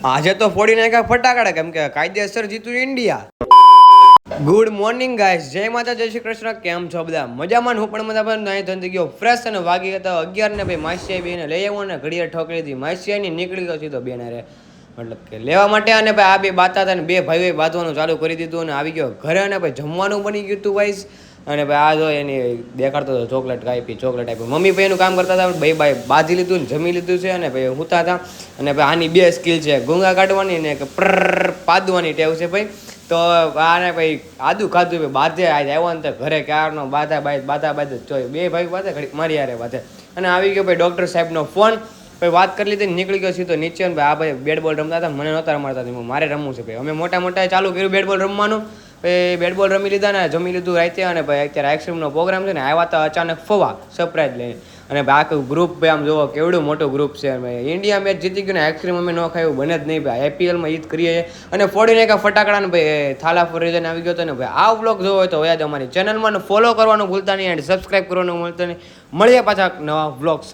આજે તો ફોડી નાખ્યા ફટાકડા, કેમ કે કાયદેસર જીતું ઇન્ડિયા. ગુડ મોર્નિંગ ગાઈસ, જય માતા, જય શ્રી કૃષ્ણ. કેમ છો બધા? મજામાં? હું પણ મજામાં. નહીં ધંધી ગયો ફ્રેશ અને વાગી હતા 11 ને. ભાઈ માસિયા બેને લઈ આવ્યો ને ઘડિયાળ ઠોકરી હતી. માસિયાની નીકળી ગયો સીધો બેનારે મતલબ કે લેવા માટે. અને ભાઈ આ બે બાતા હતા ને બે ભાઈઓએ બાંધવાનું ચાલુ કરી દીધું અને આવી ગયો ઘરે. અને ભાઈ જમવાનું બની ગયું હતું વાઈસ. અને ભાઈ આ જો એની દેખાડતો હતો ચોકલેટ ચોકલેટ આપી. મમ્મી ભાઈ એનું કામ કરતા હતા, ભાઈ બાંધી લીધું ને જમી લીધું છે. અને ભાઈ હુતા હતા. અને ભાઈ આની બે સ્કિલ છે, ગુંગા કાઢવાની ને પાદવાની ટેવ છે ભાઈ. તો આને ભાઈ આદુ ખાધું ભાઈ બાધે આજે આવ્યો ને તો ઘરે ક્યારનો બાધા જ જોઈ. બે ભાઈ બાધે ઘડી મારી યારે બાધે. અને આવી ગયો ભાઈ ડૉક્ટર સાહેબનો ફોન. ભાઈ વાત કરી લીધી, નીકળી ગયો સીધો નીચે. ભાઈ આ ભાઈ બેટ બોલ રમતા હતા, મને નહોતા રમાડતા હતા, મારે રમવું છે ભાઈ. અમે મોટા ચાલુ કર્યું બેટ બોલ રમવાનું. ભાઈ બેટ બોલ રમી લીધા ને જમી લીધું રાતે. અને ભાઈ અત્યારે આઈસ્ક્રીમનો પ્રોગ્રામ છે ને આવ્યા હતા અચાનક ફવા સરપ્રાઈઝ લઈને. અને ભાઈ આખું ગ્રુપ ભાઈ આમ જોવો કેવડું મોટું ગ્રુપ છે. ભાઈ ઇન્ડિયા મેચ જીતી ગયું ને આઈસ્ક્રીમ અમે ન ખાયું બને જ નહીં ભાઈ. આઈપીએલમાં ઈદ કરીએ અને ફોડીને એક ફટાકડા ને ભાઈ થાલા ફોર રીઝન આવી ગયો હતો ને ભાઈ. આ વ્લોગ જોવો હોય તો યાદ અમારી ચેનલમાં ફોલો કરવાનું ભૂલતા નહીં અને સબસ્ક્રાઈબ કરવાનું ભૂલતા નહીં. મળીએ પાછા નવા વ્લોગ.